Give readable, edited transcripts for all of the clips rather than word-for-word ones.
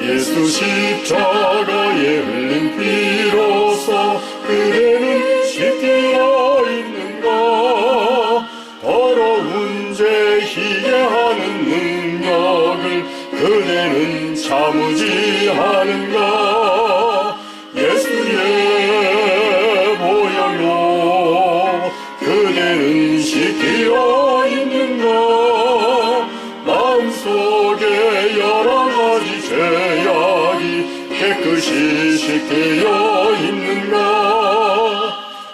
예수 십자가에 흘린 피로써 그대는 씻겨 있는가? 더러운 죄 희게 하는 능력을 그대는 참으지 않은가? 예수의 보혈로 그대는 씻겨 있는가? 마음속에 여러 가지 죄악이 깨끗이 씻겨 있는가?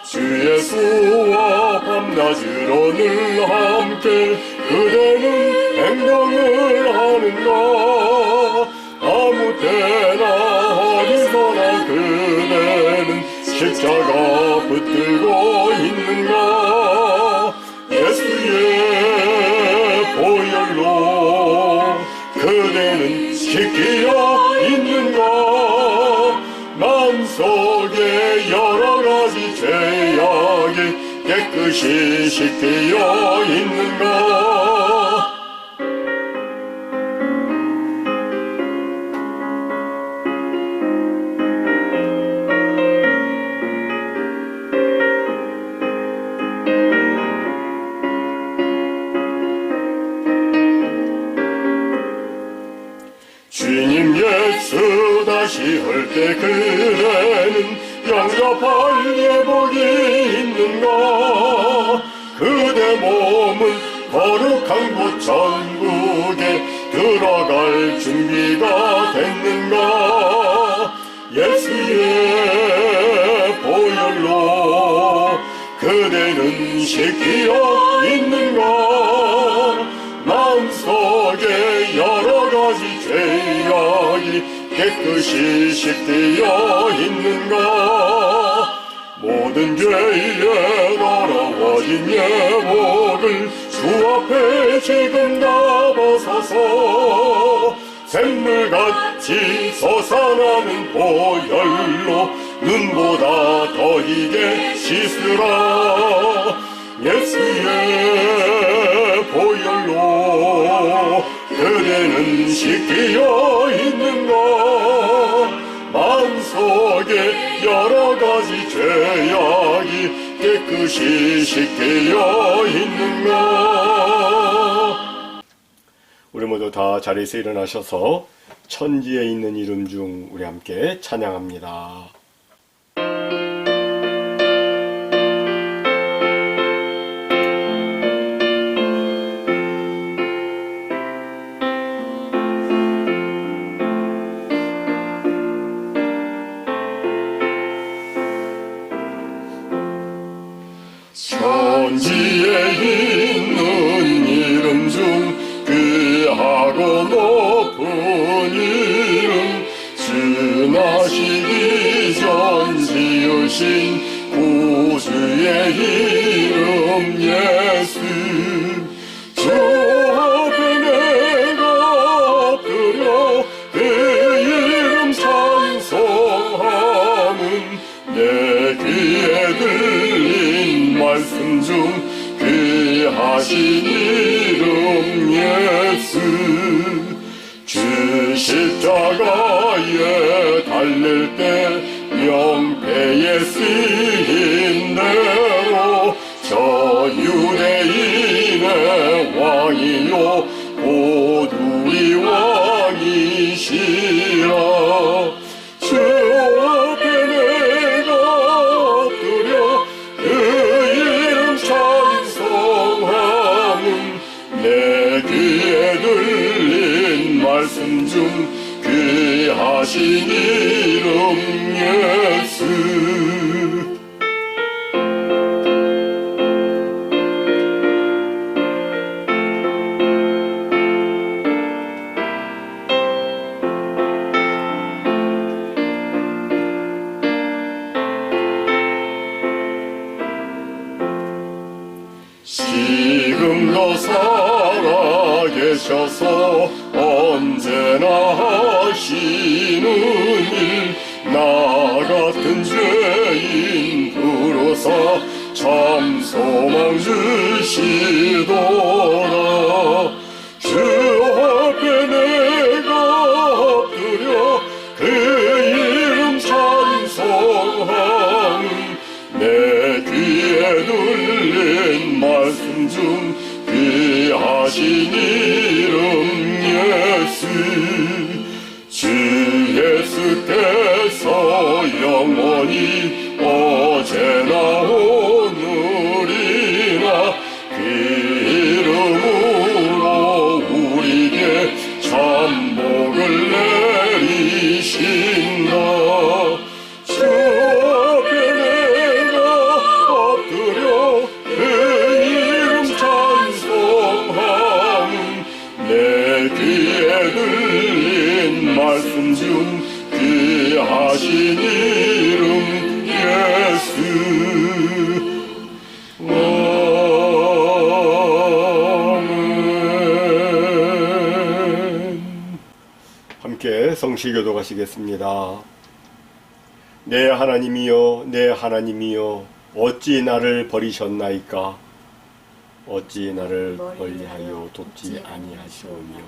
주 예수와 밤낮으로 늘 함께 그대는 행동을 하는가? 아무 때나 어디서나 그대는 십자가 붙들고 있는가? 예수의 보혈로 그대는 씻겨 있는가? 마음속에 여러 가지 죄악이 깨끗이 씻겨 있는가? 주님 예수 다시 올 때 그대는 영접할 예복이 있는가? 그대 몸은 거룩한 곳 천국에 들어갈 준비가 됐는가? 예수의 보혈로 그대는 씻겨 있는가? 마음속에 여러 가지 죄악이 깨끗이 씻겨 있는가? 모든 죄에 더러워진 예복을 주 앞에 지금 다 벗어서 샘물같이 솟아나는 보혈로 눈보다 더 희게 씻으라. 예수의 보혈로 그대는 씻겨 있는가? 마음속에 여러 가지 가지 죄악이 깨끗이 씻겨야 있는가. 우리 모두 다 자리에서 일어나셔서 천지에 있는 이름 중 우리 함께 찬양합니다. 천지에 있는 이름 중 귀하고 높은 이름, 지나시기 전 지으신 구주의 이름 예수. 주 앞에 내가 엎드려 그 이름 찬송함은 내 귀에 들린 말씀 중 귀하신 이름 예수. 주 십자가에 달릴 때 명패에 쓰인 대로 저 유대인의 왕이요 곧 우리 왕이시라. 주 앞에 내가 엎드려 그 이름 찬송함은 내 귀에 들린 말씀 중 귀하신 이름 예수. 지금도 살아계셔서 언제나 하시는 일, 나 같은 죄인 부르사 참 소망 주시도다. 주 앞에 내가 엎드려 그 이름 찬송함은 내 귀에 들린 말씀 중 귀하신 이름 예수. 주 예수께서 영원히 어제나 오늘이나 그 이름으로 우리에게 참 복을 내리신다. 주 앞에 내가 엎드려 그 이름 찬송함은 내 귀에 들린 말씀 중 귀하신 이름 예수. 아멘. 함께 성시교도 가시겠습니다. 내 하나님이여, 내 하나님이여, 어찌 나를 버리셨나이까? 어찌 나를 멀리하여 돕지 아니하시오며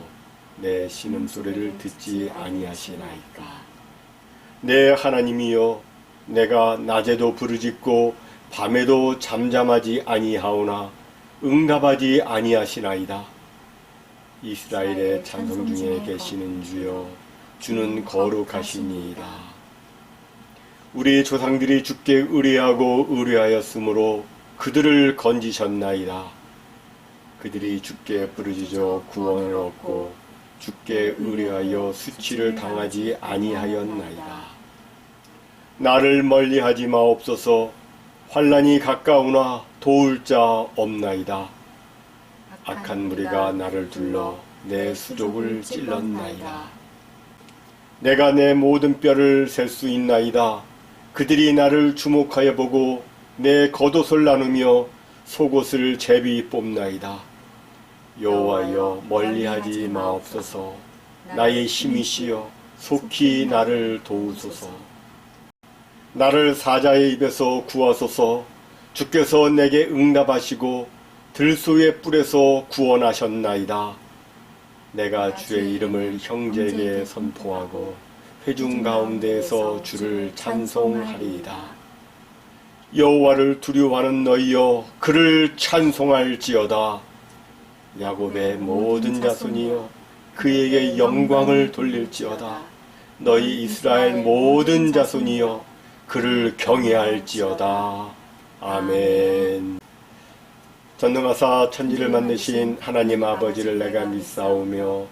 내 신음소리를 듣지 아니하시나이까? 내 하나님이여, 내가 낮에도 부르짖고 밤에도 잠잠하지 아니하오나 응답하지 아니하시나이다. 이스라엘의 찬송 중에 계시는 주여, 주는 거룩하시니이다. 우리 조상들이 주께 의뢰하고 의뢰하였으므로 그들을 건지셨나이다. 그들이 주께 부르짖어 구원을 얻고 주께 의뢰하여 수치를 당하지 아니하였나이다. 나를 멀리하지 마옵소서. 환난이 가까우나 도울 자 없나이다. 악한 무리가 나를 둘러 내 수족을 찔렀나이다. 내가 내 모든 뼈를 셀 수 있나이다. 그들이 나를 주목하여 보고 내 겉옷을 나누며 속옷을 제비 뽑나이다. 여호와여, 멀리하지 마옵소서. 나의 힘이시여 속히 나를 도우소서. 나를 사자의 입에서 구하소서. 주께서 내게 응답하시고 들소의 뿔에서 구원하셨나이다. 내가 주의 이름을 형제에게 선포하고 회중 가운데에서 주를 찬송하리이다. 여호와를 두려워하는 너희여 그를 찬송할지어다. 야곱의 모든 자손이여 그에게 영광을 돌릴지어다. 너희 이스라엘 모든 자손이여 그를 경외할지어다. 아멘. 전능하사 천지를 만드신 하나님 아버지를 내가 믿사오며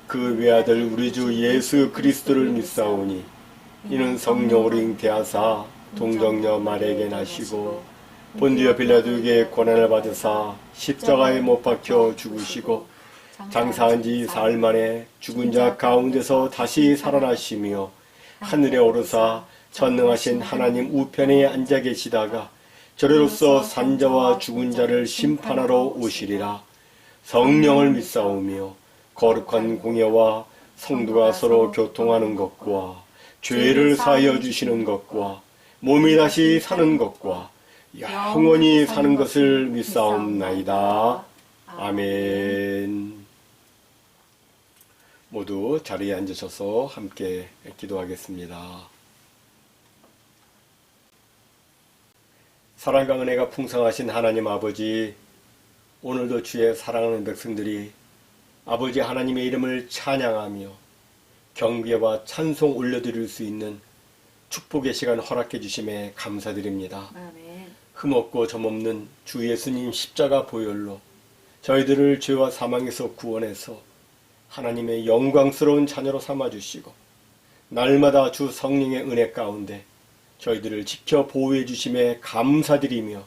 그 외아들 우리 주 예수 그리스도를 믿사오니 이는 성령으로 잉태하사 동정녀 마리아에게 나시고 본디오 빌라도에게 고난을 받으사 십자가에 못 박혀 죽으시고 장사한 지 사흘 만에 죽은 자 가운데서 다시 살아나시며 하늘에 오르사 전능하신 하나님 우편에 앉아 계시다가 저리로서 산자와 죽은 자를 심판하러 오시리라. 성령을 믿사오며 거룩한 공예와 성도가 서로 교통하는 것과 죄를 사하여 주시는 것과 몸이 다시 사는 것과 영원히 사는 것을 믿사옵나이다. 아멘. 모두 자리에 앉으셔서 함께 기도하겠습니다. 사랑과 은혜가 풍성하신 하나님 아버지, 오늘도 주의 사랑하는 백성들이 아버지 하나님의 이름을 찬양하며 경배와 찬송 올려드릴 수 있는 축복의 시간 허락해 주심에 감사드립니다. 아멘. 흠없고 점없는 주 예수님 십자가 보혈로 저희들을 죄와 사망에서 구원해서 하나님의 영광스러운 자녀로 삼아주시고 날마다 주 성령의 은혜 가운데 저희들을 지켜 보호해 주심에 감사드리며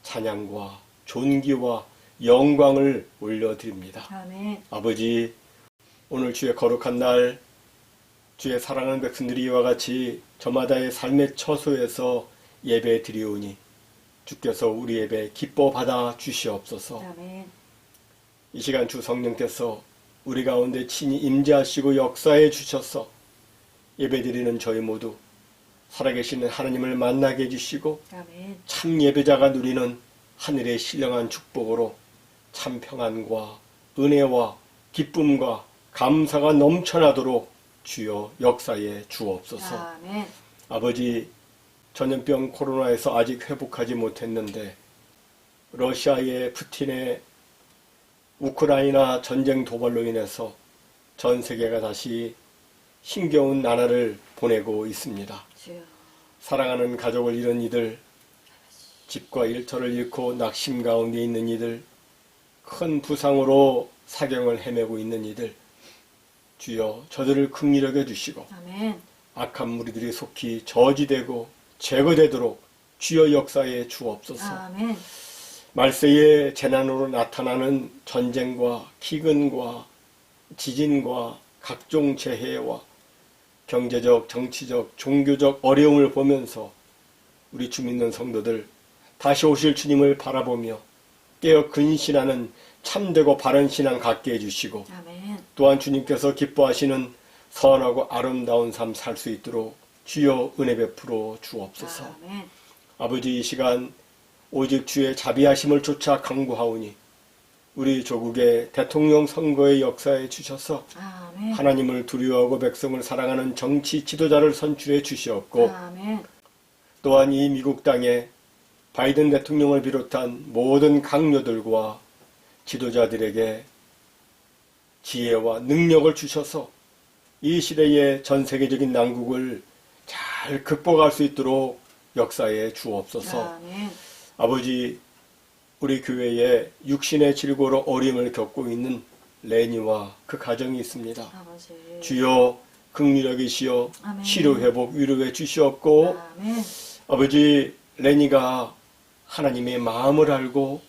찬양과 존귀와 영광을 올려드립니다. 아멘. 아버지, 오늘 주의 거룩한 날 주의 사랑하는 백성들이 이와 같이 저마다의 삶의 처소에서 예배 드리오니 주께서 우리 예배 기뻐 받아 주시옵소서. 아멘. 이 시간 주 성령께서 우리 가운데 친히 임재하시고 역사해 주셔서 예배드리는 저희 모두 살아계시는 하나님을 만나게 해주시고 아멘. 참 예배자가 누리는 하늘의 신령한 축복으로 참 평안과 은혜와 기쁨과 감사가 넘쳐나도록 주여 역사에 주옵소서. 아멘. 아버지, 전염병 코로나에서 아직 회복하지 못했는데 러시아의 푸틴의 우크라이나 전쟁 도발로 인해서 전 세계가 다시 힘겨운 나날을 보내고 있습니다. 사랑하는 가족을 잃은 이들, 집과 일터를 잃고 낙심 가운데 있는 이들, 큰 부상으로 사경을 헤매고 있는 이들, 주여 저들을 긍휼히 여겨 주시고 아멘. 악한 무리들이 속히 저지되고 제거되도록 주여 역사에 주옵소서. 아멘. 말세의 재난으로 나타나는 전쟁과 기근과 지진과 각종 재해와 경제적, 정치적, 종교적 어려움을 보면서 우리 주 믿는 성도들 다시 오실 주님을 바라보며 깨어 근신하는 참되고 바른 신앙 갖게 해주시고 아멘. 또한 주님께서 기뻐하시는 선하고 아름다운 삶 살 수 있도록 주여 은혜 베풀어 주옵소서. 아멘. 아버지, 이 시간 오직 주의 자비하심을 쫓아 강구하오니 우리 조국의 대통령 선거의 역사에 주셔서 아멘. 하나님을 두려워하고 백성을 사랑하는 정치 지도자를 선출해 주시옵고 아멘. 또한 이 미국 땅에 바이든 대통령을 비롯한 모든 강요들과 지도자들에게 지혜와 능력을 주셔서 이 시대의 전 세계적인 난국을 잘 극복할 수 있도록 역사에 주옵소서. 아멘. 아버지, 우리 교회에 육신의 질고로 어려움을 겪고 있는 레니와 그 가정이 있습니다. 아버지. 주여 긍휼히 여기시어 치료 회복 위로해 주시옵고 아멘. 아버지, 레니가 하나님의 마음을 알고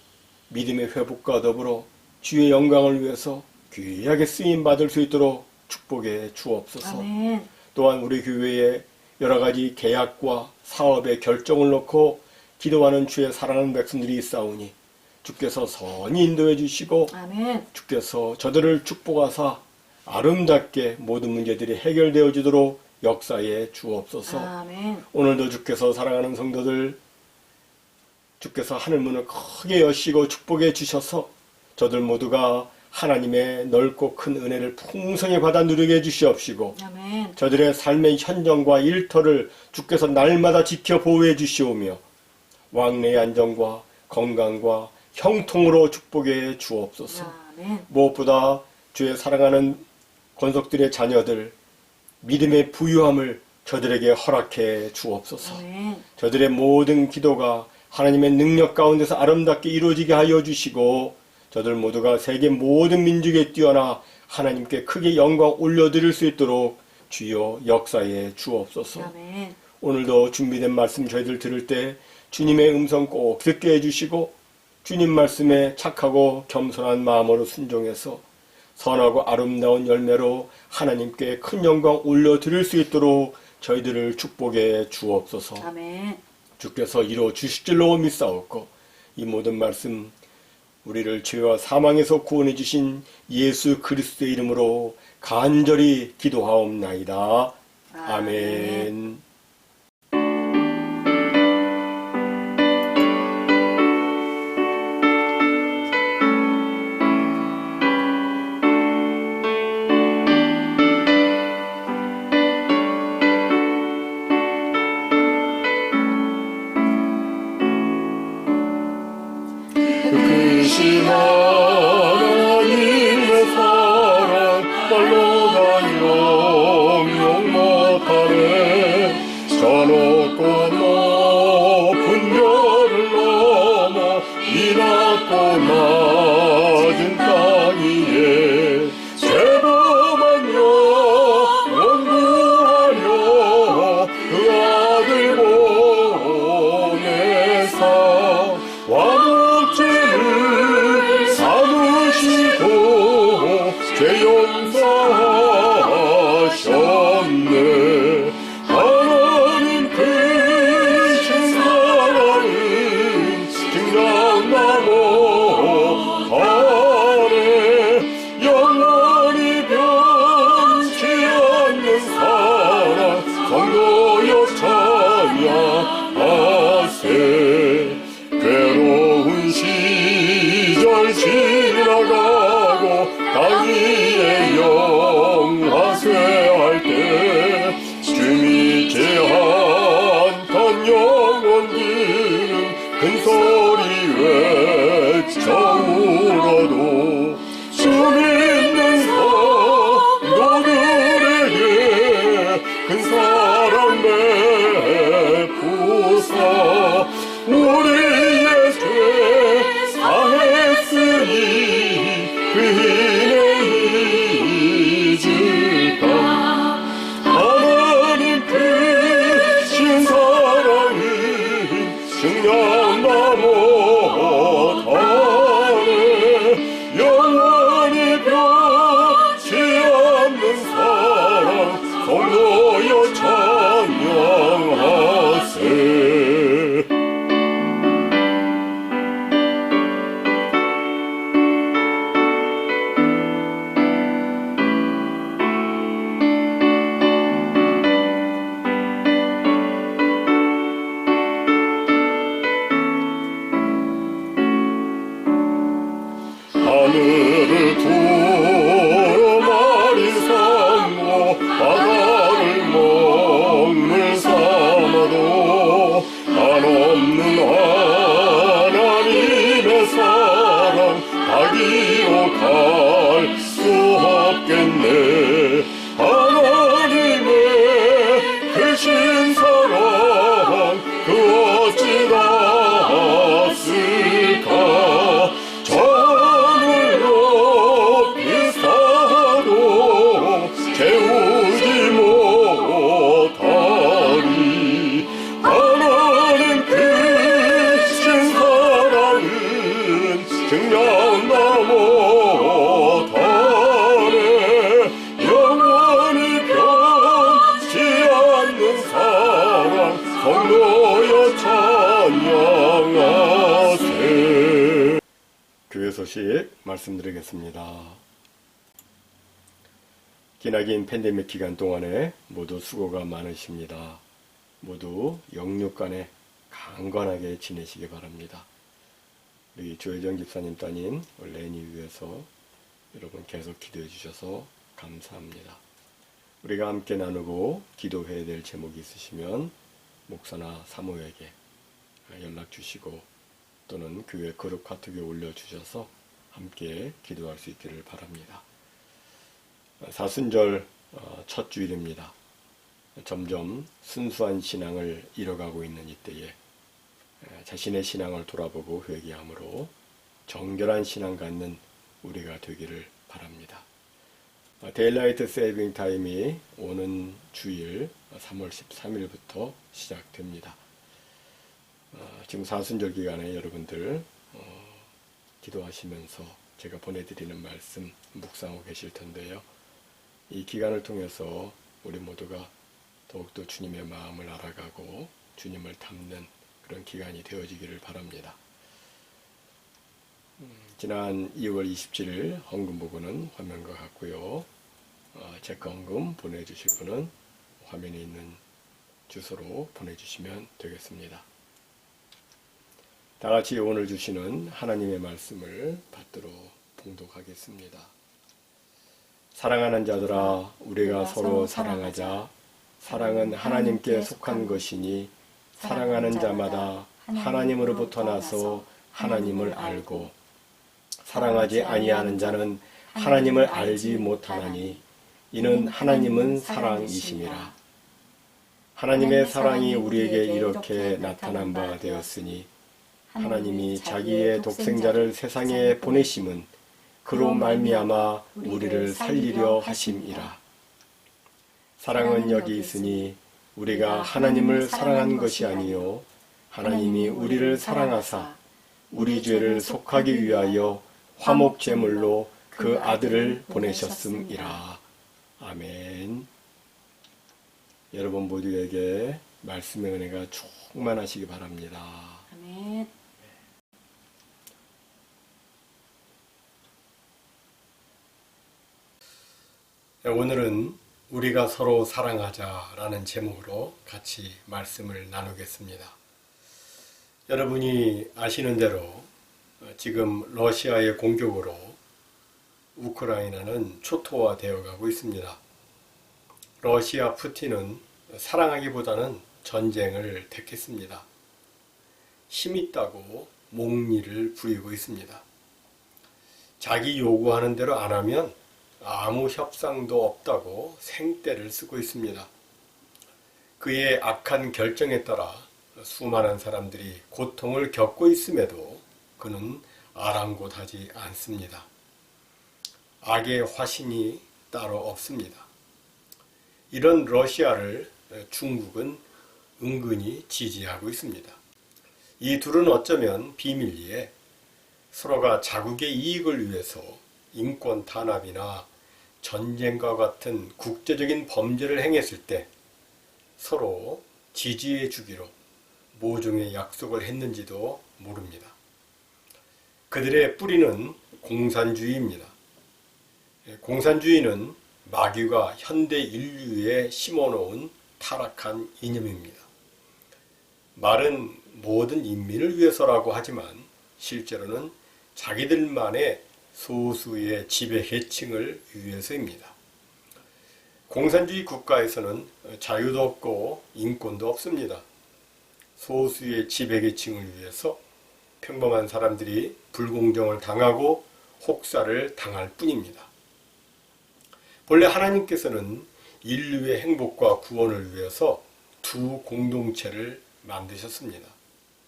믿음의 회복과 더불어 주의 영광을 위해서 귀하게 쓰임 받을 수 있도록 축복해 주옵소서. 아멘. 또한 우리 교회에 여러 가지 계약과 사업의 결정을 놓고 기도하는 주의 사랑하는 백성들이 있사오니 주께서 선히 인도해 주시고 아멘. 주께서 저들을 축복하사 아름답게 모든 문제들이 해결되어지도록 역사에 주옵소서. 아멘. 오늘도 주께서 사랑하는 성도들 주께서 하늘문을 크게 여시고 축복해 주셔서 저들 모두가 하나님의 넓고 큰 은혜를 풍성히 받아 누리게 해주시옵시고 저들의 삶의 현정과 일터를 주께서 날마다 지켜 보호해 주시오며 왕래의 안정과 건강과 형통으로 축복해 주옵소서. 아멘. 무엇보다 주의 사랑하는 권속들의 자녀들 믿음의 부유함을 저들에게 허락해 주옵소서. 아멘. 저들의 모든 기도가 하나님의 능력 가운데서 아름답게 이루어지게 하여 주시고 저들 모두가 세계 모든 민족에 뛰어나 하나님께 크게 영광 올려드릴 수 있도록 주여 역사해 주옵소서. 아멘. 오늘도 준비된 말씀 저희들 들을 때 주님의 음성 꼭 듣게 해주시고 주님 말씀에 착하고 겸손한 마음으로 순종해서 선하고 아름다운 열매로 하나님께 큰 영광 올려드릴 수 있도록 저희들을 축복해 주옵소서. 아멘. 주께서 이루어 주실 줄로 믿사옵고 이 모든 말씀 우리를 죄와 사망에서 구원해 주신 예수 그리스도의 이름으로 간절히 기도하옵나이다. 아멘. 크신 하나님의 사랑 말로 다 영영 못하네. 저 높고 높은 별을 넘어 이 낮고 낮은 땅 위에 죄범한 영혼 구하려 그 아들 보내사 죄를 사무시고 죄 용서하셨네. 하나님 크신 사랑은 증명나 못하네. 영원히 변치 않는 사랑 성도여 찬양하세. 괴로운 시절 지나가고 땅 위에 영화쇠할 때 주님이 제한한 영혼들은 큰 소리 외쳐 울어도 주 믿는 성도들에게 큰 사랑 베푸사 우리의 죄 사했으니 그 은혜 잊을까. 하나님 크신 사랑은 증명나 못하네. 영원히 변치 않는 사랑 성도여 찬양하세. 하늘을 두루마리 삼고 바다를 먹물 삼아도 한없는 하나님의 사랑 다기로 갈 수 없겠네. 하나님의 크신 사랑 그 어찌 닿았을까. 하늘로 비싸도 채우지 못하리. 하나님 크신 사랑은 증명나 못하네. 영원히 변치 않는 사랑 성도여 찬양하세. 교회 소식 말씀드리겠습니다. 기나긴 팬데믹 기간 동안에 모두 수고가 많으십니다. 모두 영육간에 강건하게 지내시기 바랍니다. 우리 조혜정 집사님 따님 레니 위해서 여러분 계속 기도해 주셔서 감사합니다. 우리가 함께 나누고 기도해야 될 제목이 있으시면 목사나 사모에게 연락 주시고 또는 교회 그룹 카톡에 올려주셔서 함께 기도할 수 있기를 바랍니다. 사순절 첫 주일입니다. 점점 순수한 신앙을 잃어가고 있는 이때에 자신의 신앙을 돌아보고 회개함으로 정결한 신앙 갖는 우리가 되기를 바랍니다. 데일라이트 세이빙 타임이 오는 주일 3월 13일부터 시작됩니다. 지금 사순절 기간에 여러분들 기도하시면서 제가 보내드리는 말씀 묵상하고 계실 텐데요. 이 기간을 통해서 우리 모두가 더욱더 주님의 마음을 알아가고 주님을 닮는 그런 기간이 되어지기를 바랍니다. 지난 2월 27일 헌금 보고는 화면과 같고요. 체크 헌금 보내주실 분은 화면에 있는 주소로 보내주시면 되겠습니다. 다 같이 오늘 주시는 하나님의 말씀을 받도록 봉독하겠습니다. 사랑하는 자들아, 우리가 서로 사랑하자. 사랑은 하나님께 속한 것이니 사랑하는 자마다 하나님으로부터 나서 하나님을 알고 사랑하지 아니하는 자는 하나님을 알지 못하나니 이는 하나님은 사랑이심이라. 하나님의 사랑이 우리에게 이렇게 나타난 바 되었으니 하나님이 자기의 독생자를 세상에 보내심은 그로 말미암아 우리를 살리려 하심이라. 사랑은 여기 있으니 우리가 하나님을 사랑한 것이 아니요 하나님이 우리를 사랑하사 우리 죄를 속하기 위하여 화목 제물로 그 아들을 보내셨음이라. 아멘. 여러분 모두에게 말씀의 은혜가 충만하시기 바랍니다. 아멘. 오늘은 우리가 서로 사랑하자라는 제목으로 같이 말씀을 나누겠습니다. 여러분이 아시는 대로 지금 러시아의 공격으로 우크라이나는 초토화되어 가고 있습니다. 러시아 푸틴은 사랑하기보다는 전쟁을 택했습니다. 힘있다고 몽리를 부리고 있습니다. 자기 요구하는 대로 안 하면 아무 협상도 없다고 생떼를 쓰고 있습니다. 그의 악한 결정에 따라 수많은 사람들이 고통을 겪고 있음에도 그는 아랑곳하지 않습니다. 악의 화신이 따로 없습니다. 이런 러시아를 중국은 은근히 지지하고 있습니다. 이 둘은 어쩌면 비밀리에 서로가 자국의 이익을 위해서 인권 탄압이나 전쟁과 같은 국제적인 범죄를 행했을 때 서로 지지해 주기로 모종의 약속을 했는지도 모릅니다. 그들의 뿌리는 공산주의입니다. 공산주의는 마귀가 현대 인류에 심어놓은 타락한 이념입니다. 말은 모든 인민을 위해서라고 하지만 실제로는 자기들만의 소수의 지배 계층을 위해서입니다. 공산주의 국가에서는 자유도 없고 인권도 없습니다. 소수의 지배 계층을 위해서 평범한 사람들이 불공정을 당하고 혹사를 당할 뿐입니다. 본래 하나님께서는 인류의 행복과 구원을 위해서 두 공동체를 만드셨습니다.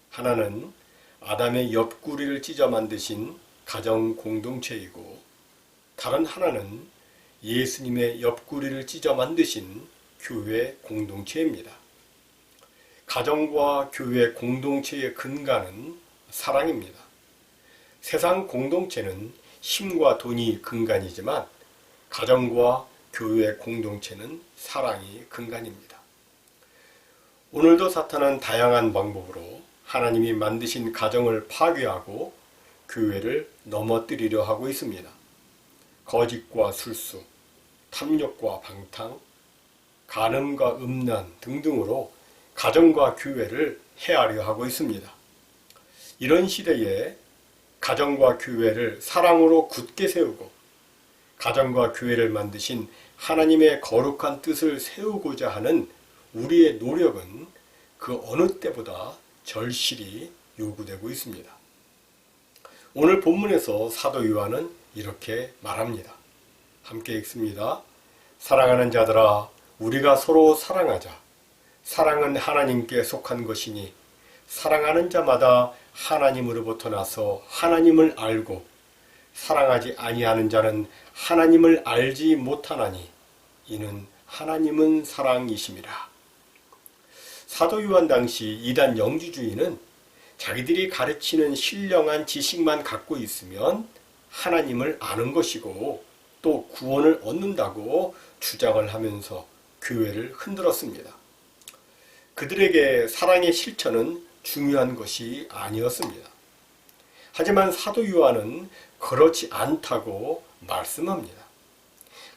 하나는 아담의 옆구리를 찢어 만드신 가정 공동체이고 다른 하나는 예수님의 옆구리를 찢어 만드신 교회 공동체입니다. 가정과 교회 공동체의 근간은 사랑입니다. 세상 공동체는 힘과 돈이 근간이지만 가정과 교회 공동체는 사랑이 근간입니다. 오늘도 사탄은 다양한 방법으로 하나님이 만드신 가정을 파괴하고 교회를 넘어뜨리려 하고 있습니다. 거짓과 술수, 탐욕과 방탕, 간음과 음란 등등으로 가정과 교회를 해하려 하고 있습니다. 이런 시대에 가정과 교회를 사랑으로 굳게 세우고 가정과 교회를 만드신 하나님의 거룩한 뜻을 세우고자 하는 우리의 노력은 그 어느 때보다 절실히 요구되고 있습니다. 오늘 본문에서 사도 요한은 이렇게 말합니다. 함께 읽습니다. 사랑하는 자들아, 우리가 서로 사랑하자. 사랑은 하나님께 속한 것이니 사랑하는 자마다 하나님으로부터 나서 하나님을 알고 사랑하지 아니하는 자는 하나님을 알지 못하나니 이는 하나님은 사랑이심이라. 사도 요한 당시 이단 영주주의는 자기들이 가르치는 신령한 지식만 갖고 있으면 하나님을 아는 것이고 또 구원을 얻는다고 주장을 하면서 교회를 흔들었습니다. 그들에게 사랑의 실천은 중요한 것이 아니었습니다. 하지만 사도 요한은 그렇지 않다고 말씀합니다.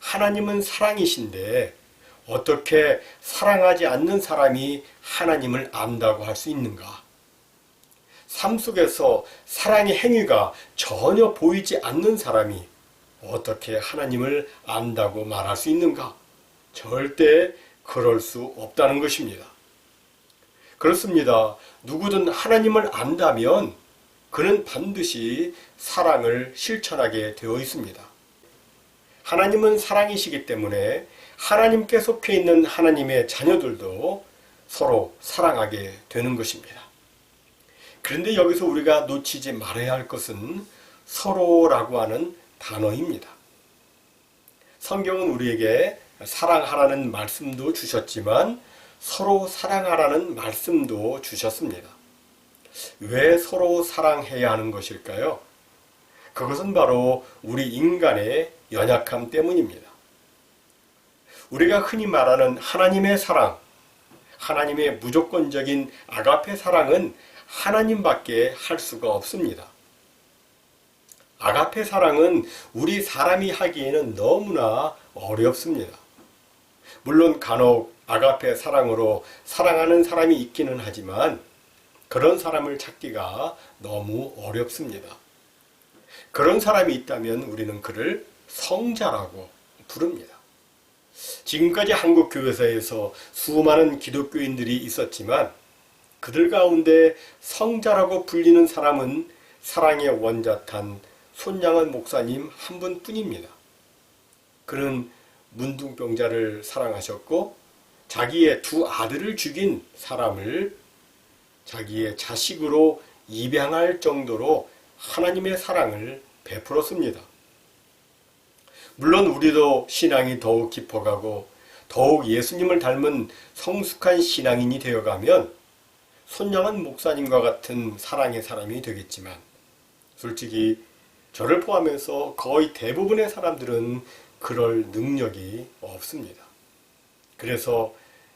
하나님은 사랑이신데 어떻게 사랑하지 않는 사람이 하나님을 안다고 할 수 있는가? 삶 속에서 사랑의 행위가 전혀 보이지 않는 사람이 어떻게 하나님을 안다고 말할 수 있는가? 절대 그럴 수 없다는 것입니다. 그렇습니다. 누구든 하나님을 안다면 그는 반드시 사랑을 실천하게 되어 있습니다. 하나님은 사랑이시기 때문에 하나님께 속해 있는 하나님의 자녀들도 서로 사랑하게 되는 것입니다. 그런데 여기서 우리가 놓치지 말아야 할 것은 서로라고 하는 단어입니다. 성경은 우리에게 사랑하라는 말씀도 주셨지만 서로 사랑하라는 말씀도 주셨습니다. 왜 서로 사랑해야 하는 것일까요? 그것은 바로 우리 인간의 연약함 때문입니다. 우리가 흔히 말하는 하나님의 사랑, 하나님의 무조건적인 아가페 사랑은 하나님밖에 할 수가 없습니다. 아가페 사랑은 우리 사람이 하기에는 너무나 어렵습니다. 물론 간혹 아가페 사랑으로 사랑하는 사람이 있기는 하지만 그런 사람을 찾기가 너무 어렵습니다. 그런 사람이 있다면 우리는 그를 성자라고 부릅니다. 지금까지 한국 교회사에서 수많은 기독교인들이 있었지만 그들 가운데 성자라고 불리는 사람은 사랑의 원자탄 손양은 목사님 한 분뿐입니다. 그는 문둥병자를 사랑하셨고 자기의 두 아들을 죽인 사람을 자기의 자식으로 입양할 정도로 하나님의 사랑을 베풀었습니다. 물론 우리도 신앙이 더욱 깊어가고 더욱 예수님을 닮은 성숙한 신앙인이 되어가면 손양한 목사님과 같은 사랑의 사람이 되겠지만 솔직히 저를 포함해서 거의 대부분의 사람들은 그럴 능력이 없습니다. 그래서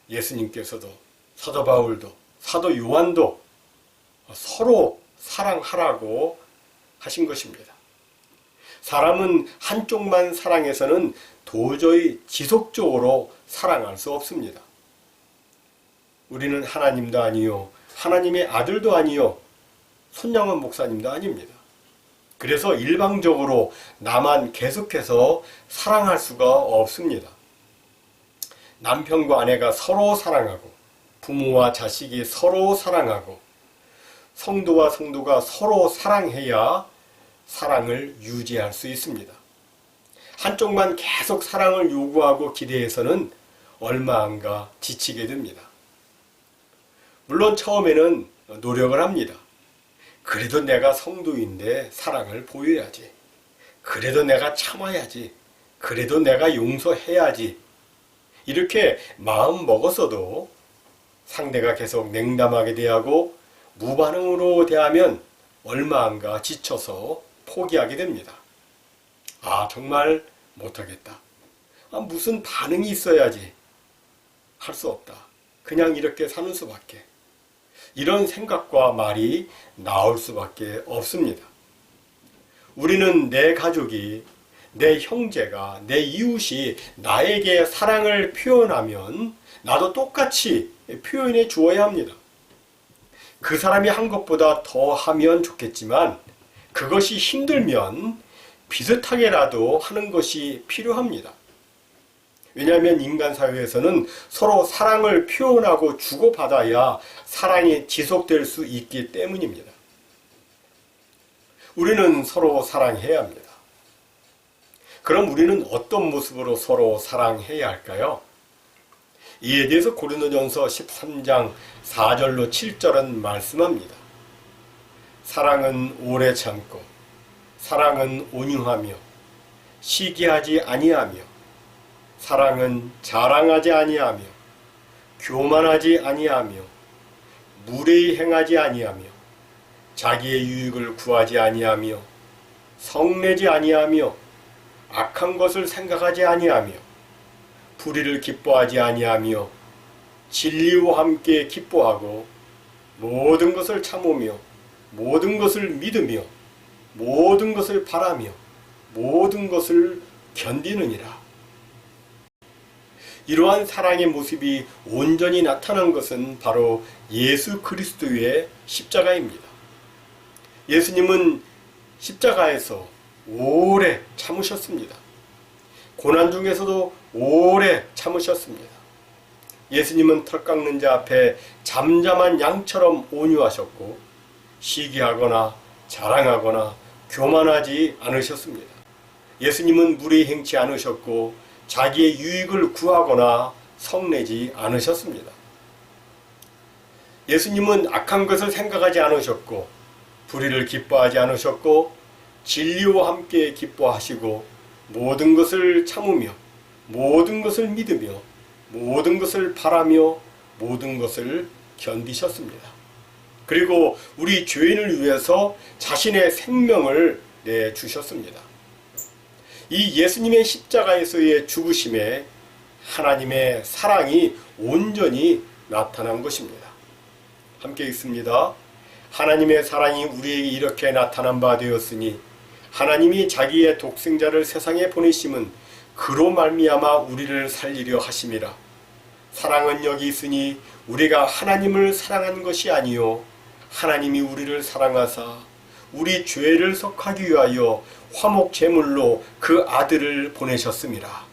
예수님께서도 사도 바울도 사도 요한도 서로 사랑하라고 하신 것입니다. 사람은 한쪽만 사랑해서는 도저히 지속적으로 사랑할 수 없습니다. 우리는 하나님도 아니요, 하나님의 아들도 아니요, 손양원 목사님도 아닙니다. 그래서 일방적으로 나만 계속해서 사랑할 수가 없습니다. 남편과 아내가 서로 사랑하고 부모와 자식이 서로 사랑하고 성도와 성도가 서로 사랑해야 사랑을 유지할 수 있습니다. 한쪽만 계속 사랑을 요구하고 기대해서는 얼마 안 가 지치게 됩니다. 물론 처음에는 노력을 합니다. 그래도 내가 성도인데 사랑을 보여야지. 그래도 내가 참아야지. 그래도 내가 용서해야지. 이렇게 마음 먹었어도 상대가 계속 냉담하게 대하고 무반응으로 대하면 얼마 안 가 지쳐서 포기하게 됩니다. 아, 정말 못하겠다. 무슨 반응이 있어야지. 할 수 없다. 그냥 이렇게 사는 수밖에. 이런 생각과 말이 나올 수밖에 없습니다. 우리는 내 가족이, 내 형제가, 내 이웃이 나에게 사랑을 표현하면 나도 똑같이 표현해 주어야 합니다. 그 사람이 한 것보다 더 하면 좋겠지만 그것이 힘들면 비슷하게라도 하는 것이 필요합니다. 왜냐하면 인간 사회에서는 서로 사랑을 표현하고 주고받아야 사랑이 지속될 수 있기 때문입니다. 우리는 서로 사랑해야 합니다. 그럼 우리는 어떤 모습으로 서로 사랑해야 할까요? 이에 대해서 고린도전서 13장 4절로 7절은 말씀합니다. 사랑은 오래 참고 사랑은 온유하며 시기하지 아니하며 사랑은 자랑하지 아니하며 교만하지 아니하며 무례히 행하지 아니하며 자기의 유익을 구하지 아니하며 성내지 아니하며 악한 것을 생각하지 아니하며 불의를 기뻐하지 아니하며 진리와 함께 기뻐하고 모든 것을 참으며 모든 것을 믿으며 모든 것을 바라며 모든 것을 견디느니라. 이러한 사랑의 모습이 온전히 나타난 것은 바로 예수 그리스도의 십자가입니다. 예수님은 십자가에서 오래 참으셨습니다. 고난 중에서도 오래 참으셨습니다. 예수님은 털 깎는 자 앞에 잠잠한 양처럼 온유하셨고 시기하거나 자랑하거나 교만하지 않으셨습니다. 예수님은 무례히 행치 않으셨고 자기의 유익을 구하거나 성내지 않으셨습니다. 예수님은 악한 것을 생각하지 않으셨고 불의를 기뻐하지 않으셨고 진리와 함께 기뻐하시고 모든 것을 참으며 모든 것을 믿으며 모든 것을 바라며 모든 것을 견디셨습니다. 그리고 우리 죄인을 위해서 자신의 생명을 내주셨습니다. 이 예수님의 십자가에서의 죽으심에 하나님의 사랑이 온전히 나타난 것입니다. 함께 읽습니다. 하나님의 사랑이 우리에게 이렇게 나타난 바 되었으니 하나님이 자기의 독생자를 세상에 보내심은 그로 말미암아 우리를 살리려 하심이라. 사랑은 여기 있으니 우리가 하나님을 사랑한 것이 아니요 하나님이 우리를 사랑하사 우리 죄를 속하기 위하여 화목 제물로 그 아들을 보내셨음이라.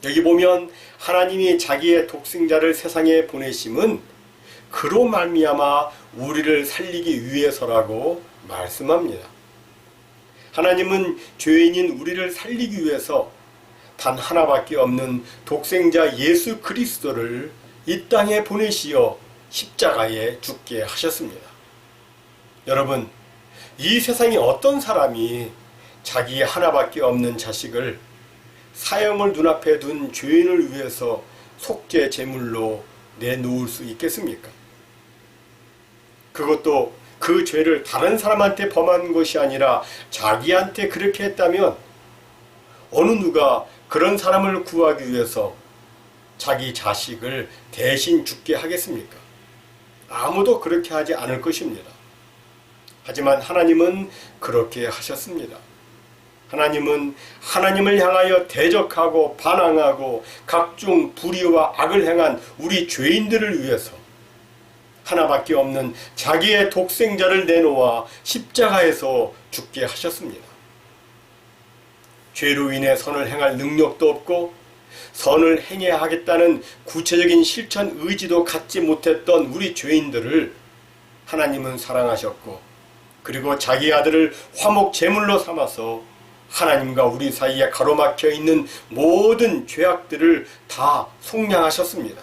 여기 보면 하나님이 자기의 독생자를 세상에 보내심은 그로 말미암아 우리를 살리기 위해서라고 말씀합니다. 하나님은 죄인인 우리를 살리기 위해서 단 하나밖에 없는 독생자 예수 그리스도를 이 땅에 보내시어 십자가에 죽게 하셨습니다. 여러분, 이 세상에 어떤 사람이 자기 하나밖에 없는 자식을 사형을 눈앞에 둔 죄인을 위해서 속죄 제물로 내놓을 수 있겠습니까? 그것도 그 죄를 다른 사람한테 범한 것이 아니라 자기한테 그렇게 했다면 어느 누가 그런 사람을 구하기 위해서 자기 자식을 대신 죽게 하겠습니까? 아무도 그렇게 하지 않을 것입니다. 하지만 하나님은 그렇게 하셨습니다. 하나님은 하나님을 향하여 대적하고 반항하고 각종 불의와 악을 행한 우리 죄인들을 위해서 하나밖에 없는 자기의 독생자를 내놓아 십자가에서 죽게 하셨습니다. 죄로 인해 선을 행할 능력도 없고 선을 행해야 하겠다는 구체적인 실천 의지도 갖지 못했던 우리 죄인들을 하나님은 사랑하셨고 그리고 자기 아들을 화목 제물로 삼아서 하나님과 우리 사이에 가로막혀 있는 모든 죄악들을 다 속량하셨습니다.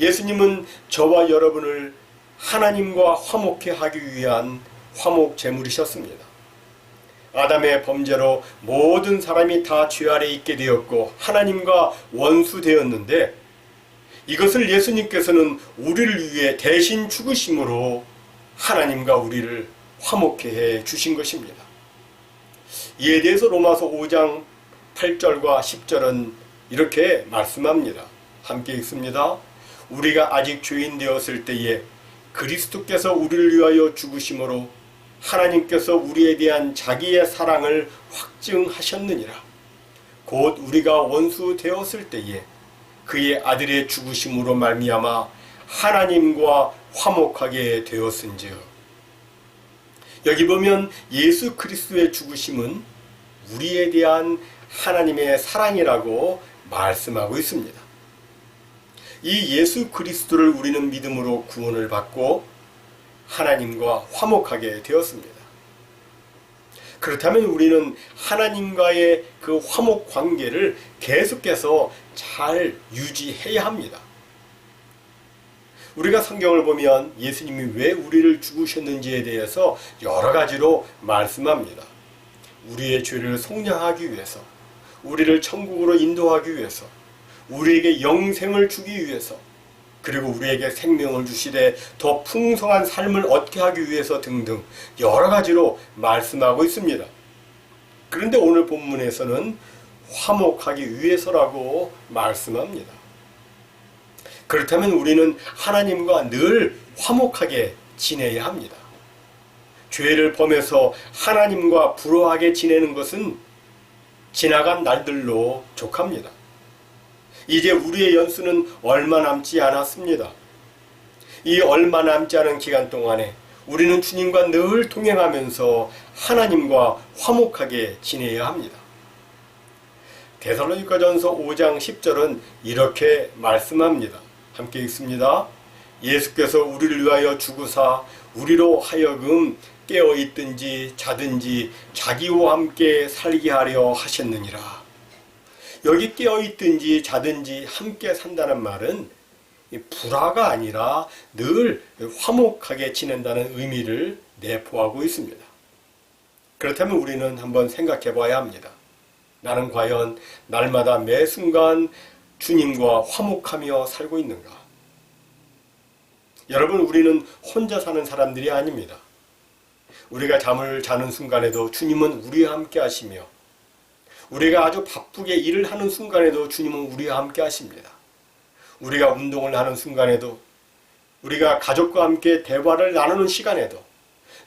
예수님은 저와 여러분을 하나님과 화목케 하기 위한 화목 제물이셨습니다. 아담의 범죄로 모든 사람이 다 죄 아래 있게 되었고 하나님과 원수되었는데 이것을 예수님께서는 우리를 위해 대신 죽으심으로 하나님과 우리를 화목케 해 주신 것입니다. 이에 대해서 로마서 5장 8절과 10절은 이렇게 말씀합니다. 함께 읽습니다. 우리가 아직 죄인 되었을 때에 그리스도께서 우리를 위하여 죽으심으로 하나님께서 우리에 대한 자기의 사랑을 확증하셨느니라. 곧 우리가 원수 되었을 때에 그의 아들의 죽으심으로 말미암아 하나님과 화목하게 되었은즉. 여기 보면 예수 그리스도의 죽으심은 우리에 대한 하나님의 사랑이라고 말씀하고 있습니다. 이 예수 그리스도를 우리는 믿음으로 구원을 받고 하나님과 화목하게 되었습니다. 그렇다면 우리는 하나님과의 그 화목 관계를 계속해서 잘 유지해야 합니다. 우리가 성경을 보면 예수님이 왜 우리를 죽으셨는지에 대해서 여러 가지로 말씀합니다. 우리의 죄를 속량하기 위해서, 우리를 천국으로 인도하기 위해서, 우리에게 영생을 주기 위해서, 그리고 우리에게 생명을 주시되 더 풍성한 삶을 얻게 하기 위해서 등등 여러 가지로 말씀하고 있습니다. 그런데 오늘 본문에서는 화목하기 위해서라고 말씀합니다. 그렇다면 우리는 하나님과 늘 화목하게 지내야 합니다. 죄를 범해서 하나님과 불화하게 지내는 것은 지나간 날들로 족합니다. 이제 우리의 연수는 얼마 남지 않았습니다. 이 얼마 남지 않은 기간 동안에 우리는 주님과 늘 동행하면서 하나님과 화목하게 지내야 합니다. 데살로니가전서 5장 10절은 이렇게 말씀합니다. 함께 읽습니다. 예수께서 우리를 위하여 죽으사 우리로 하여금 깨어있든지 자든지 자기와 함께 살게 하려 하셨느니라. 여기 깨어있든지 자든지 함께 산다는 말은 불화가 아니라 늘 화목하게 지낸다는 의미를 내포하고 있습니다. 그렇다면 우리는 한번 생각해 봐야 합니다. 나는 과연 날마다 매 순간 주님과 화목하며 살고 있는가? 여러분, 우리는 혼자 사는 사람들이 아닙니다. 우리가 잠을 자는 순간에도 주님은 우리와 함께 하시며, 우리가 아주 바쁘게 일을 하는 순간에도 주님은 우리와 함께 하십니다. 우리가 운동을 하는 순간에도, 우리가 가족과 함께 대화를 나누는 시간에도,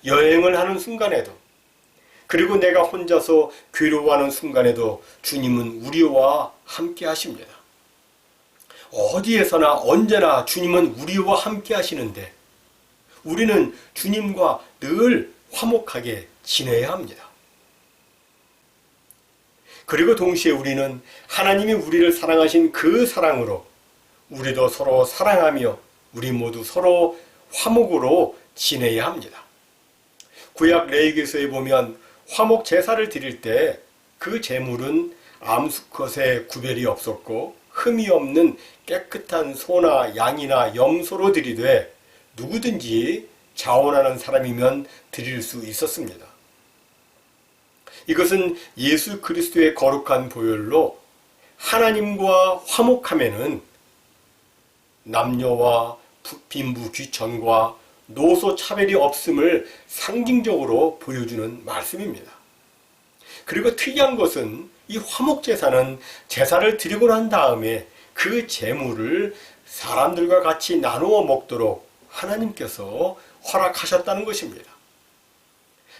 여행을 하는 순간에도, 그리고 내가 혼자서 괴로워하는 순간에도 주님은 우리와 함께 하십니다. 어디에서나 언제나 주님은 우리와 함께 하시는데 우리는 주님과 늘 화목하게 지내야 합니다. 그리고 동시에 우리는 하나님이 우리를 사랑하신 그 사랑으로 우리도 서로 사랑하며 우리 모두 서로 화목으로 지내야 합니다. 구약 레위기서에 보면 화목 제사를 드릴 때 그 제물은 암수컷에 구별이 없었고 흠이 없는 깨끗한 소나 양이나 염소로 드리되 누구든지 자원하는 사람이면 드릴 수 있었습니다. 이것은 예수 그리스도의 거룩한 보혈로 하나님과 화목하면은 남녀와 빈부 귀천과 노소 차별이 없음을 상징적으로 보여주는 말씀입니다. 그리고 특이한 것은 이 화목제사는 제사를 드리고 난 다음에 그 제물을 사람들과 같이 나누어 먹도록 하나님께서 허락하셨다는 것입니다.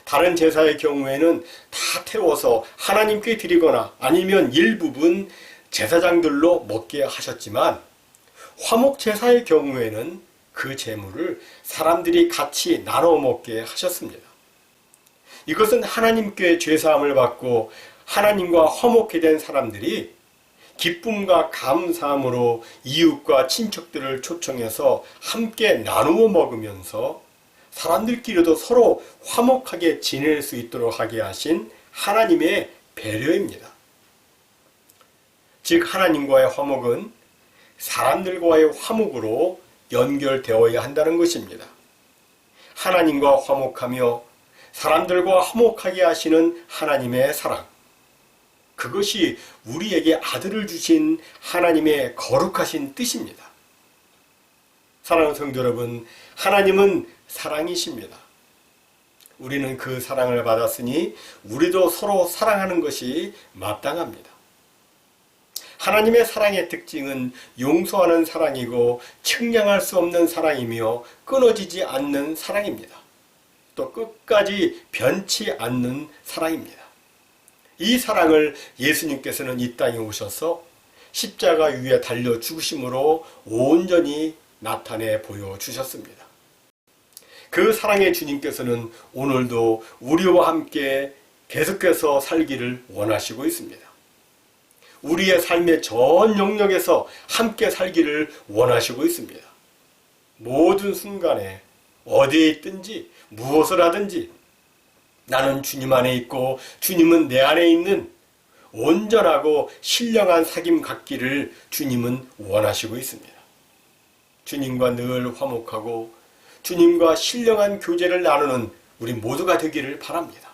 다른 제사의 경우에는 다 태워서 하나님께 드리거나 아니면 일부분 제사장들로 먹게 하셨지만 화목제사의 경우에는 그 제물을 사람들이 같이 나눠 먹게 하셨습니다. 이것은 하나님께 죄사함을 받고 하나님과 화목해 된 사람들이 기쁨과 감사함으로 이웃과 친척들을 초청해서 함께 나누어 먹으면서 사람들끼리도 서로 화목하게 지낼 수 있도록 하게 하신 하나님의 배려입니다. 즉 하나님과의 화목은 사람들과의 화목으로 연결되어야 한다는 것입니다. 하나님과 화목하며 사람들과 화목하게 하시는 하나님의 사랑, 그것이 우리에게 아들을 주신 하나님의 거룩하신 뜻입니다. 사랑하는 성도 여러분, 하나님은 사랑이십니다. 우리는 그 사랑을 받았으니 우리도 서로 사랑하는 것이 마땅합니다. 하나님의 사랑의 특징은 용서하는 사랑이고 측량할 수 없는 사랑이며 끊어지지 않는 사랑입니다. 또 끝까지 변치 않는 사랑입니다. 이 사랑을 예수님께서는 이 땅에 오셔서 십자가 위에 달려 죽으심으로 온전히 나타내 보여주셨습니다. 그 사랑의 주님께서는 오늘도 우리와 함께 계속해서 살기를 원하시고 있습니다. 우리의 삶의 전 영역에서 함께 살기를 원하시고 있습니다. 모든 순간에 어디에 있든지 무엇을 하든지 나는 주님 안에 있고 주님은 내 안에 있는 온전하고 신령한 사귐 갖기를 주님은 원하시고 있습니다. 주님과 늘 화목하고 주님과 신령한 교제를 나누는 우리 모두가 되기를 바랍니다.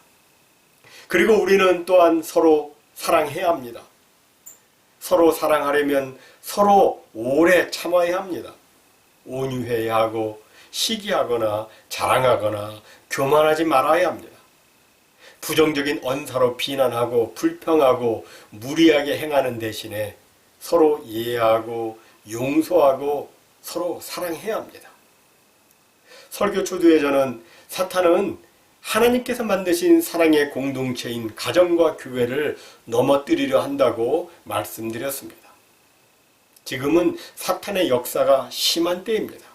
그리고 우리는 또한 서로 사랑해야 합니다. 서로 사랑하려면 서로 오래 참아야 합니다. 온유해야 하고 시기하거나 자랑하거나 교만하지 말아야 합니다. 부정적인 언사로 비난하고 불평하고 무리하게 행하는 대신에 서로 이해하고 용서하고 서로 사랑해야 합니다. 설교 초두에 저는 사탄은 하나님께서 만드신 사랑의 공동체인 가정과 교회를 넘어뜨리려 한다고 말씀드렸습니다. 지금은 사탄의 역사가 심한 때입니다.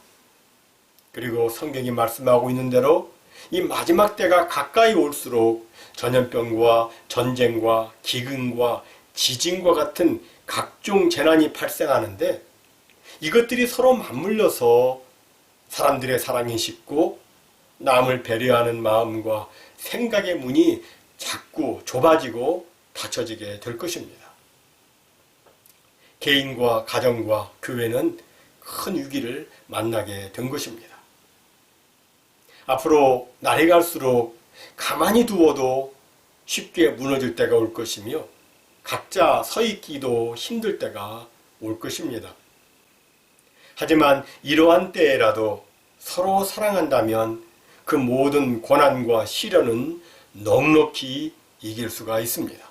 그리고 성경이 말씀하고 있는 대로 이 마지막 때가 가까이 올수록 전염병과 전쟁과 기근과 지진과 같은 각종 재난이 발생하는데 이것들이 서로 맞물려서 사람들의 사랑이 식고 남을 배려하는 마음과 생각의 문이 자꾸 좁아지고 닫혀지게 될 것입니다. 개인과 가정과 교회는 큰 위기를 만나게 된 것입니다. 앞으로 날이 갈수록 가만히 두어도 쉽게 무너질 때가 올 것이며 각자 서 있기도 힘들 때가 올 것입니다. 하지만 이러한 때에라도 서로 사랑한다면 그 모든 고난과 시련은 넉넉히 이길 수가 있습니다.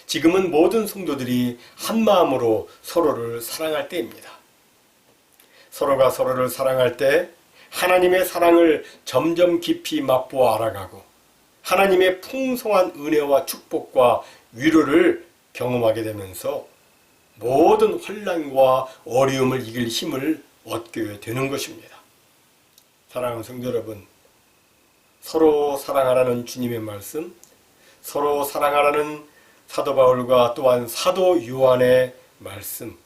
지금은 모든 성도들이 한 마음으로 서로를 사랑할 때입니다. 서로가 서로를 사랑할 때 하나님의 사랑을 점점 깊이 맛보아 알아가고 하나님의 풍성한 은혜와 축복과 위로를 경험하게 되면서 모든 환난과 어려움을 이길 힘을 얻게 되는 것입니다. 사랑하는 성도 여러분, 서로 사랑하라는 주님의 말씀, 서로 사랑하라는 사도 바울과 또한 사도 요한의 말씀,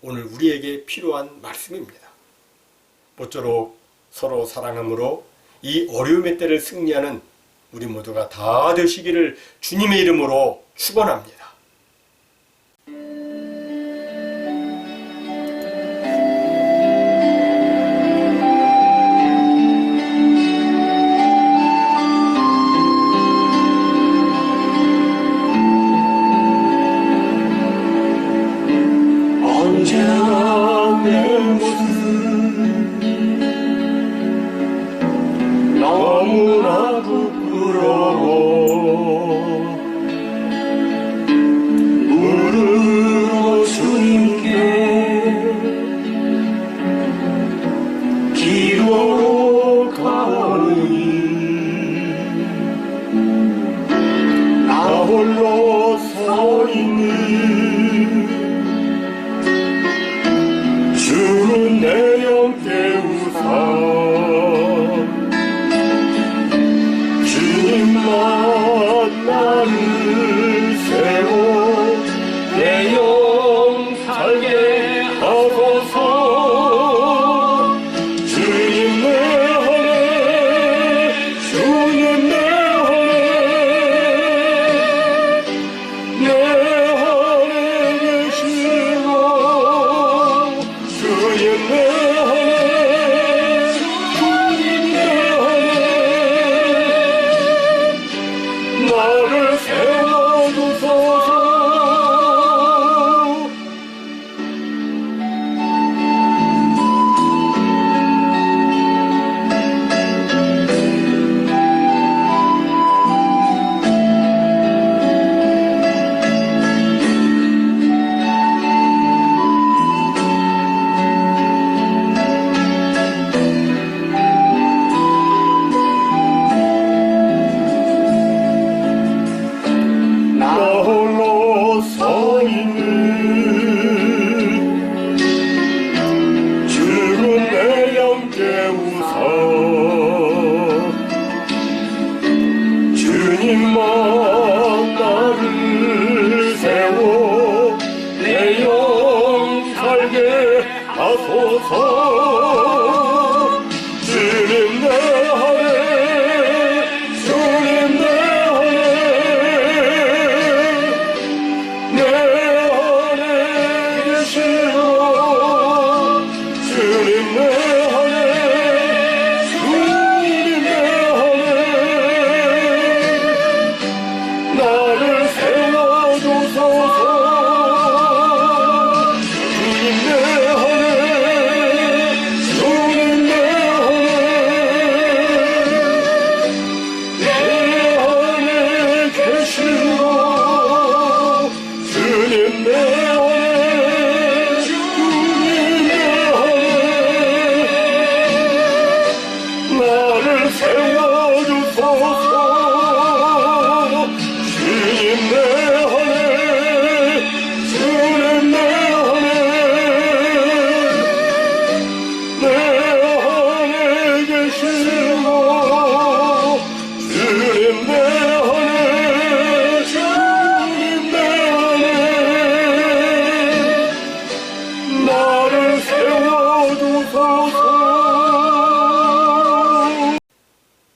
오늘 우리에게 필요한 말씀입니다. 모쪼록 서로 사랑함으로 이 어려움의 때를 승리하는 우리 모두가 다 되시기를 주님의 이름으로 축원합니다. 언제나 내 모습 너무나 부끄러워 무릎으로 주님께 기도로 가오니 나 홀로 서 있는 주는 내 영 깨우사 주님만 나를 세워 내 영 살게 하소서. 주님 내 은혜 주님 내 은혜 내 은혜 주님만 나를 세워 내 영 살게 하소서. 주님 내 안에 주님 내 안에 내 안에 계시오. 주님 내 안에 주님 내 안에 나를 세워주소서. 주님 내 안에 주님 내 안에 계시오. 주님 내 안에 주님 내 안에 나를 세워주소서. 주님 내 안에 주님 내 안에 내 안에 계시오. 주님 내 안에 주님 내 안에 나를 세워주소서.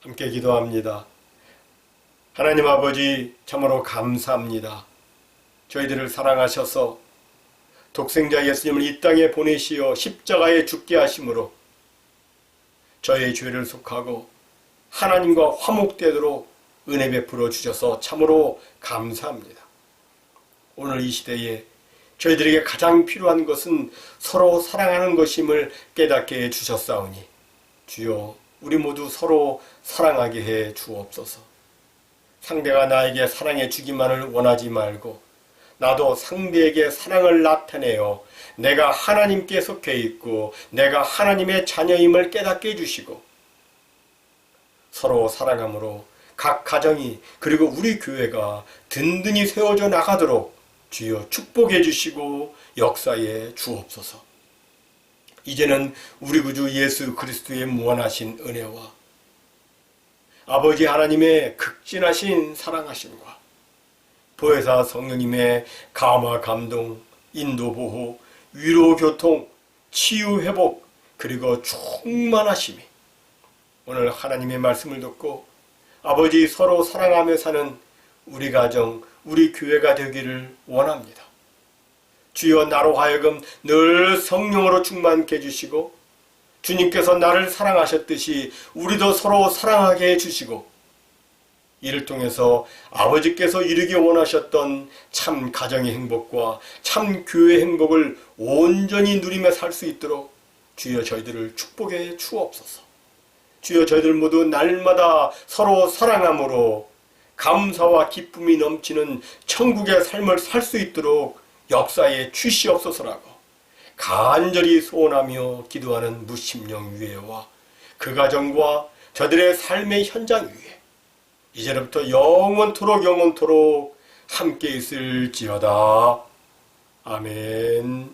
함께 기도합니다. 하나님 아버지, 참으로 감사합니다. 저희들을 사랑하셔서 독생자 예수님을 이 땅에 보내시어 십자가에 죽게 하심으로 저의 죄를 속하고 하나님과 화목되도록 은혜 베풀어 주셔서 참으로 감사합니다. 오늘 이 시대에 저희들에게 가장 필요한 것은 서로 사랑하는 것임을 깨닫게 해주셨사오니 주여, 우리 모두 서로 사랑하게 해 주옵소서. 상대가 나에게 사랑해 주기만을 원하지 말고 나도 상대에게 사랑을 나타내어 내가 하나님께 속해 있고 내가 하나님의 자녀임을 깨닫게 해주시고 서로 사랑함으로 각 가정이 그리고 우리 교회가 든든히 세워져 나가도록 주여 축복해 주시고 역사에 주옵소서. 이제는 우리 구주 예수 그리스도의 무한하신 은혜와 아버지 하나님의 극진하신 사랑하심과 보혜사 성령님의 감화 감동, 인도 보호, 위로 교통, 치유 회복 그리고 충만하심이 오늘 하나님의 말씀을 듣고 아버지 서로 사랑하며 사는 우리 가정, 우리 교회가 되기를 원합니다. 주여, 나로 하여금 늘 성령으로 충만케 해주시고 주님께서 나를 사랑하셨듯이 우리도 서로 사랑하게 해주시고 이를 통해서 아버지께서 이루기 원하셨던 참 가정의 행복과 참 교회의 행복을 온전히 누리며 살 수 있도록 주여 저희들을 축복해 주옵소서. 주여, 저희들 모두 날마다 서로 사랑함으로 감사와 기쁨이 넘치는 천국의 삶을 살 수 있도록 역사에 주시옵소서라고 간절히 소원하며 기도하는 무심령 위에와 그 가정과 저들의 삶의 현장 위에 이제부터 영원토록 함께 있을지어다. 아멘.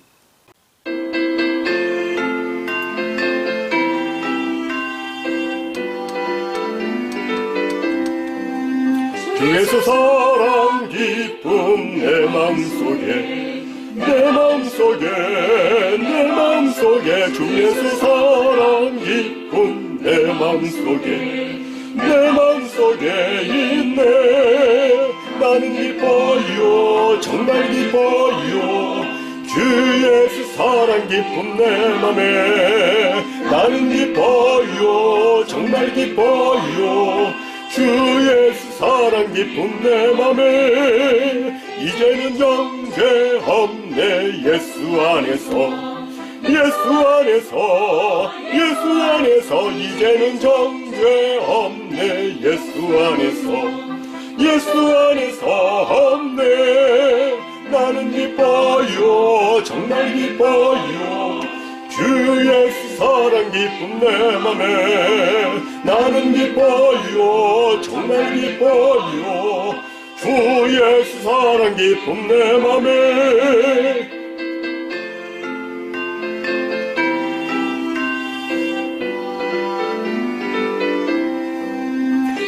주 예수 사랑 기쁨 내 맘속에 내 맘속에 주 예수 사랑 기쁨 내 맘속에 있네. 나는 기뻐요 정말 기뻐요. 주 예수 사랑 기쁨 내 맘에 나는 기뻐요 정말 기뻐요. 주 예수 사랑 기쁨 내 맘에 이제는 정죄 없네. 예수 안에서 이제는 정죄 없네. 예수 안에서 없네. 나는 기뻐요 정말 기뻐요. 주 예수 사랑 기쁨 내 맘에 나는 기뻐요 정말 기뻐요. 주 예수 사랑 기쁨 내 맘에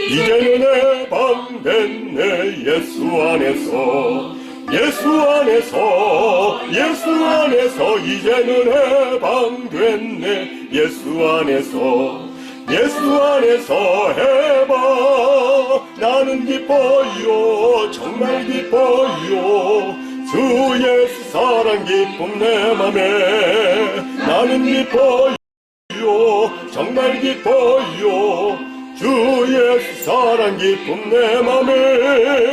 이제는 내 방 해방됐네. 예수 안에서 예수 안에서 예수 안에서 이제는 해방됐네. 예수 안에서 예수 안에서 해방. 나는 기뻐요 정말 기뻐요 주 예수 사랑 기쁨 내 맘에. 나는 기뻐요 정말 기뻐요 주 예수 사랑 기쁨 내 맘에.